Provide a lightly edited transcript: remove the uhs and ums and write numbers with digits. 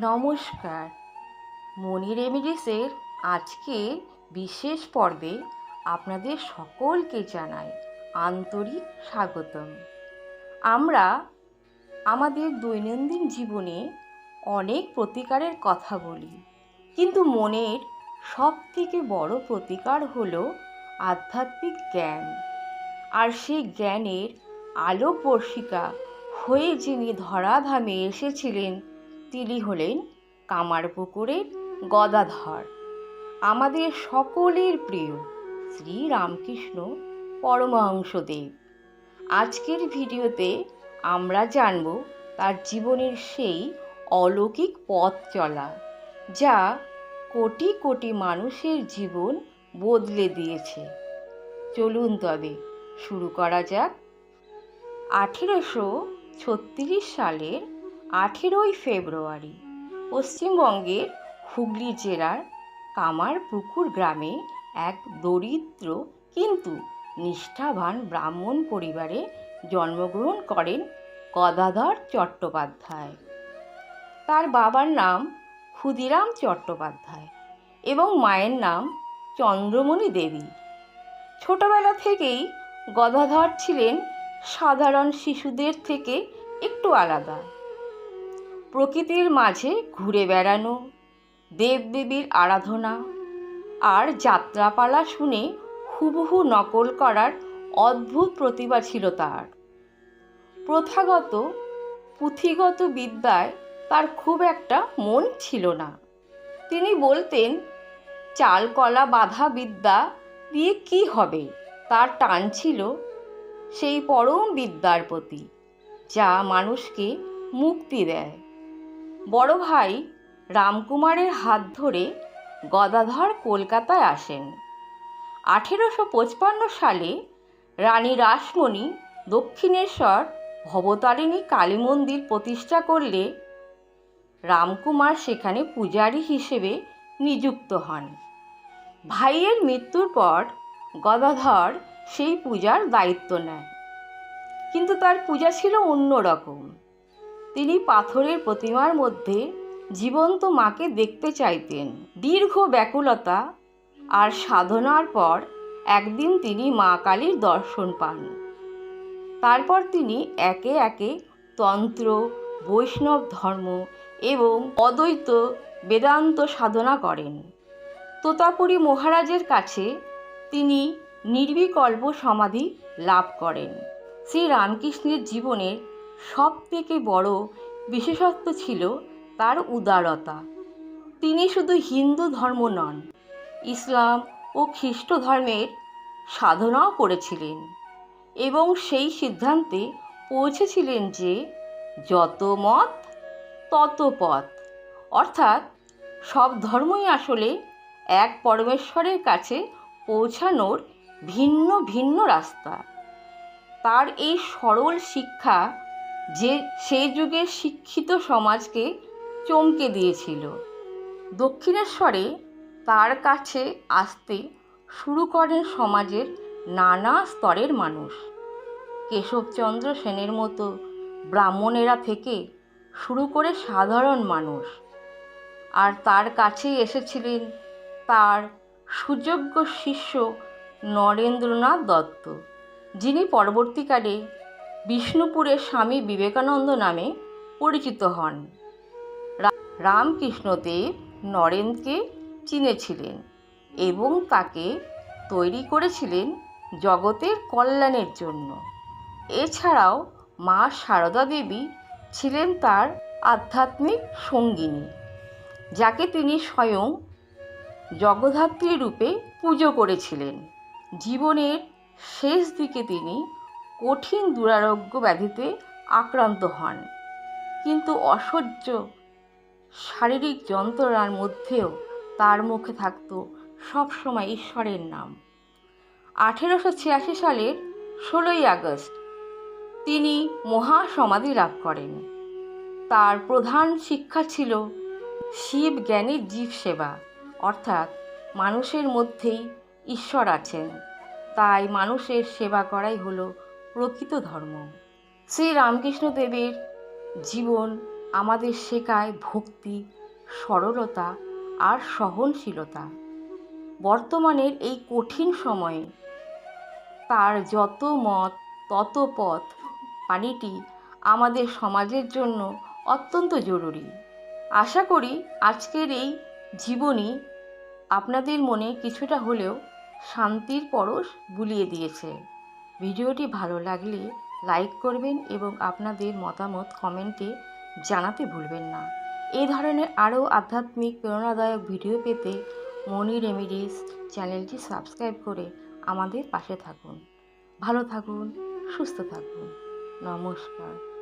নমস্কার। মনি রেমিডিসের আজকের বিশেষ পর্বে আপনাদের সকলকে জানাই আন্তরিক স্বাগতম। আমরা আমাদের দৈনন্দিন জীবনে অনেক প্রতিকারের কথা বলি, কিন্তু মনের সবথেকে বড় প্রতিকার হলো আধ্যাত্মিক জ্ঞান। আর সেই জ্ঞানের আলোকবর্ষিকা হয়ে যিনি ধরাধামে এসেছিলেন তিনি হলেন কামারপুকুরের গদাধর, আমাদের সকলের প্রিয় শ্রী রামকৃষ্ণ পরমহংসদেব। আজকের ভিডিওতে আমরা জানব তার জীবনের সেই অলৌকিক পথ চলা, যা কোটি কোটি মানুষের জীবন বদলে দিয়েছে। চলুন তবে শুরু করা যাক। 1836 সালের 18ই ফেব্রুয়ারি পশ্চিমবঙ্গের হুগলি জেলার কামারপুকুর গ্রামে এক দরিদ্র কিন্তু নিষ্ঠাবান ব্রাহ্মণ পরিবারে জন্মগ্রহণ করেন গদাধর চট্টোপাধ্যায়। তার বাবার নাম ক্ষুদিরাম চট্টোপাধ্যায় এবং মায়ের নাম চন্দ্রমণি দেবী। ছোটবেলা থেকেই গদাধর ছিলেন সাধারণ শিশুদের থেকে একটু আলাদা। প্রকৃতির মাঝে ঘুরে বেড়ানো, দেবদেবীর আরাধনা আর যাত্রাপালা শুনে হুবহু নকল করার অদ্ভুত প্রতিভা ছিল তার। প্রথাগত পুঁথিগত বিদ্যায় তার খুব একটা মন ছিল না। তিনি বলতেন, চাল কলা বাঁধা বিদ্যা দিয়ে কি হবে। তার টান ছিল সেই পরম বিদ্যার প্রতি, যা মানুষকে মুক্তি দেয়। বড় ভাই রামকুমারের হাত ধরে গদাধর কলকাতায় আসেন। 1855 সালে রানী রাসমণি দক্ষিণেশ্বর ভবতারিণী কালী মন্দির প্রতিষ্ঠা করলে রামকুমার সেখানে পূজারী হিসেবে নিযুক্ত হন। ভাইয়ের মৃত্যুর পর গদাধর সেই পূজার দায়িত্ব নেন, কিন্তু তার পূজা ছিল অন্যরকম। তিনি পাথরের প্রতিমার মধ্যে জীবন্ত মাকে দেখতে চাইতেন। দীর্ঘ ব্যাকুলতা আর সাধনার পর একদিন তিনি মা কালীর দর্শন পান। তারপর তিনি একে একে তন্ত্র, বৈষ্ণব ধর্ম এবং অদ্বৈত বেদান্ত সাধনা করেন। তোতাপুরী মহারাজের কাছে তিনি নির্বিকল্প সমাধি লাভ করেন। শ্রী রামকৃষ্ণের জীবনের সবথেকে বড় বিশেষত্ব ছিল তার উদারতা। তিনি শুধু হিন্দু ধর্ম নন, ইসলাম ও খ্রিস্ট ধর্মের সাধনাও করেছিলেন এবং সেই সিদ্ধান্তে পৌঁছেছিলেন যে যত মত তত পথ, অর্থাৎ সব ধর্মই আসলে এক পরমেশ্বরের কাছে পৌঁছানোর ভিন্ন ভিন্ন রাস্তা। তার এই সরল শিক্ষা যে সেই যুগের শিক্ষিত সমাজকে চমকে দিয়েছিল। দক্ষিণেশ্বরে তার কাছে আসতে শুরু করেন সমাজের নানা স্তরের মানুষ। কেশবচন্দ্র সেনের মতো ব্রাহ্মণেরা থেকে শুরু করে সাধারণ মানুষ। আর তার কাছেই এসেছিলেন তার সুযোগ্য শিষ্য নরেন্দ্রনাথ দত্ত, যিনি পরবর্তীকালে বিষ্ণুপুরের স্বামী বিবেকানন্দ নামে পরিচিত হন। রামকৃষ্ণদেব নরেনকে চিনেছিলেন এবং তাকে তৈরি করেছিলেন জগতের কল্যাণের জন্য। এছাড়াও মা সারদা দেবী ছিলেন তার আধ্যাত্মিক সঙ্গিনী, যাকে তিনি স্বয়ং জগদ্ধাত্রী রূপে পুজো করেছিলেন। জীবনের শেষ দিকে তিনি কঠিন দুরারোগ্য ব্যাধিতে আক্রান্ত হন, কিন্তু অসহ্য শারীরিক যন্ত্রণার মধ্যেও তার মুখে থাকত সবসময় ঈশ্বরের নাম। 1886 সালের 16ই আগস্ট তিনি মহাসমাধি লাভ করেন। তার প্রধান শিক্ষা ছিল শিব জ্ঞানের জীব সেবা, অর্থাৎ মানুষের মধ্যেই ঈশ্বর আছেন, তাই মানুষের সেবা করাই হলো প্রকৃত ধর্ম। শ্রী রামকৃষ্ণ দেবের জীবন আমাদের শেখায় ভক্তি, সরলতা আর সহনশীলতা। বর্তমানের এই কঠিন সময়ে তার যত মত তত পথ বাণীটি আমাদের সমাজের জন্য অত্যন্ত জরুরি। আশা করি আজকের এই জীবনী আপনাদের মনে কিছুটা হলেও শান্তির পরশ বুলিয়ে দিয়েছে। ভিডিওটি ভালো লাগলে লাইক করবেন এবং আপনাদের মতামত কমেন্টে জানাতে ভুলবেন না। এই ধরনের আরও আধ্যাত্মিক প্রেরণাদায়ক ভিডিও পেতে মনি রেমেডিস চ্যানেলটি সাবস্ক্রাইব করে আমাদের পাশে থাকুন। ভালো থাকুন, সুস্থ থাকুন। নমস্কার।